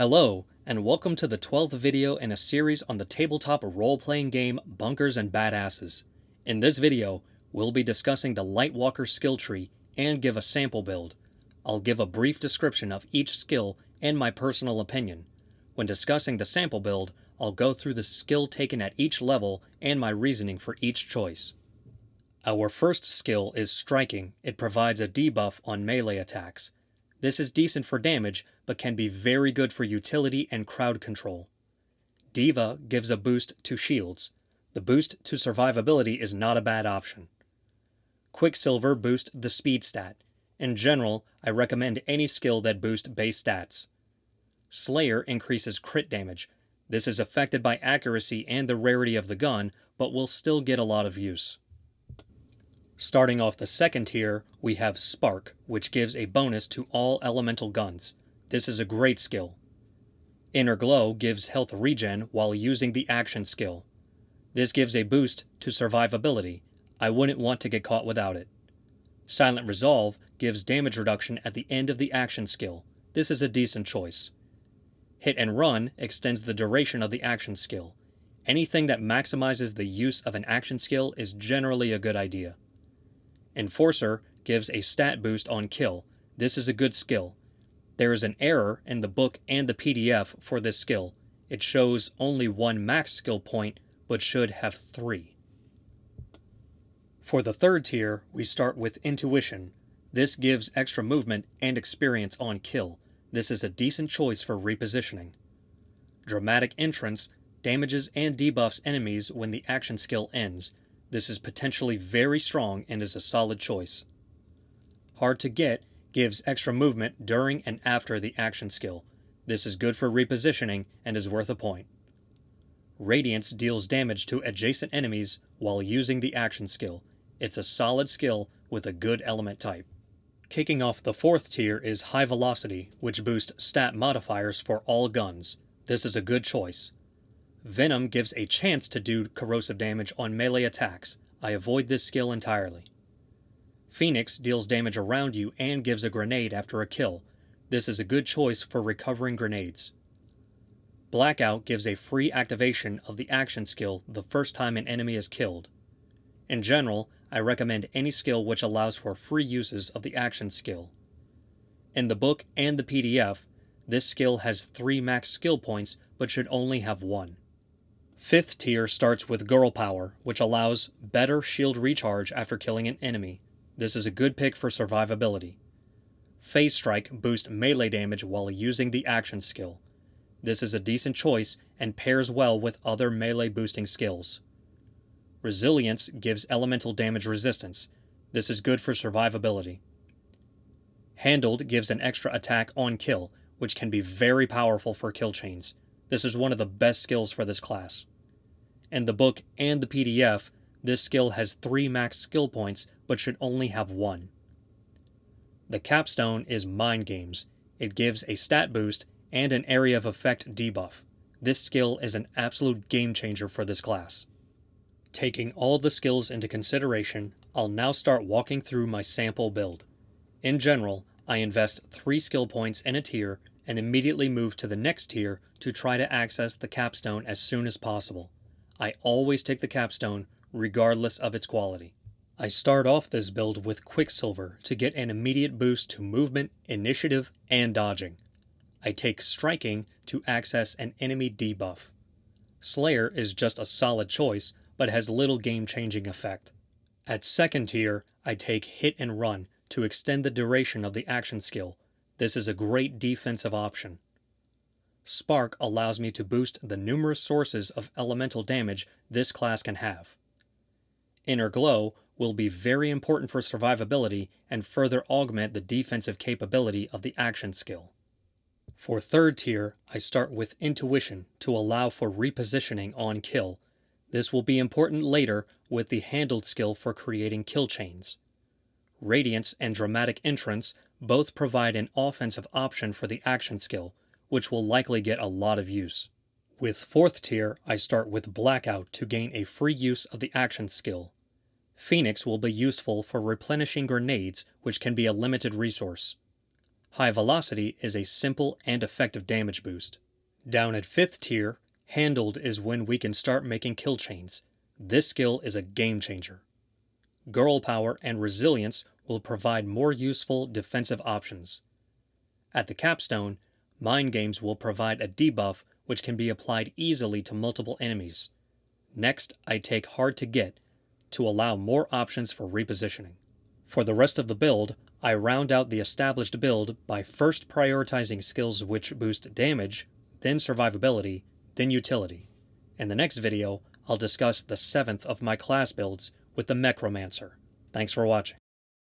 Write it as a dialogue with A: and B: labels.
A: Hello, and welcome to the 12th video in a series on the tabletop role-playing game Bunkers and Badasses. In this video, we'll be discussing the Lightwalker skill tree and give a sample build. I'll give a brief description of each skill and my personal opinion. When discussing the sample build, I'll go through the skill taken at each level and my reasoning for each choice. Our first skill is Striking. It provides a debuff on melee attacks. This is decent for damage, but can be very good for utility and crowd control. Diva gives a boost to shields. The boost to survivability is not a bad option. Quicksilver boosts the speed stat. In general, I recommend any skill that boosts base stats. Slayer increases crit damage. This is affected by accuracy and the rarity of the gun, but will still get a lot of use. Starting off the second tier, we have Spark, which gives a bonus to all elemental guns. This is a great skill. Inner Glow gives health regen while using the action skill. This gives a boost to survivability. I wouldn't want to get caught without it. Silent Resolve gives damage reduction at the end of the action skill. This is a decent choice. Hit and Run extends the duration of the action skill. Anything that maximizes the use of an action skill is generally a good idea. Enforcer gives a stat boost on kill. This is a good skill. There is an error in the book and the PDF for this skill. It shows only one max skill point, but should have 3. For the third tier, we start with Intuition. This gives extra movement and experience on kill. This is a decent choice for repositioning. Dramatic Entrance damages and debuffs enemies when the action skill ends. This is potentially very strong and is a solid choice. Hard to Get gives extra movement during and after the action skill. This is good for repositioning and is worth a point. Radiance deals damage to adjacent enemies while using the action skill. It's a solid skill with a good element type. Kicking off the fourth tier is High Velocity, which boosts stat modifiers for all guns. This is a good choice. Venom gives a chance to do corrosive damage on melee attacks. I avoid this skill entirely. Phoenix deals damage around you and gives a grenade after a kill. This is a good choice for recovering grenades. Blackout gives a free activation of the action skill the first time an enemy is killed. In general, I recommend any skill which allows for free uses of the action skill. In the book and the PDF, this skill has 3 max skill points but should only have 1. Fifth tier starts with Girl Power, which allows better shield recharge after killing an enemy. This is a good pick for survivability. Phase Strike boosts melee damage while using the action skill. This is a decent choice and pairs well with other melee boosting skills. Resilience gives elemental damage resistance. This is good for survivability. Handled gives an extra attack on kill, which can be very powerful for kill chains. This is one of the best skills for this class. In the book and the PDF, this skill has 3 max skill points, but should only have 1. The capstone is Mind Games. It gives a stat boost and an area of effect debuff. This skill is an absolute game changer for this class. Taking all the skills into consideration, I'll now start walking through my sample build. In general, I invest 3 skill points in a tier and immediately move to the next tier to try to access the capstone as soon as possible. I always take the capstone, regardless of its quality. I start off this build with Quicksilver to get an immediate boost to movement, initiative, and dodging. I take Striking to access an enemy debuff. Slayer is just a solid choice, but has little game-changing effect. At second tier, I take Hit and Run to extend the duration of the action skill. This is a great defensive option. Spark allows me to boost the numerous sources of elemental damage this class can have. Inner Glow will be very important for survivability and further augment the defensive capability of the action skill. For third tier, I start with Intuition to allow for repositioning on kill. This will be important later with the Handled skill for creating kill chains. Radiance and Dramatic Entrance both provide an offensive option for the action skill, which will likely get a lot of use. With fourth tier, I start with Blackout to gain a free use of the action skill. Phoenix will be useful for replenishing grenades, which can be a limited resource. High Velocity is a simple and effective damage boost. Down at 5th tier, Handled is when we can start making kill chains. This skill is a game changer. Girl Power and Resilience will provide more useful defensive options. At the capstone, Mind Games will provide a debuff which can be applied easily to multiple enemies. Next, I take Hard to Get to allow more options for repositioning. For the rest of the build, I round out the established build by first prioritizing skills which boost damage, then survivability, then utility. In the next video, I'll discuss the 7th of my class builds with the Necromancer. Thanks for watching.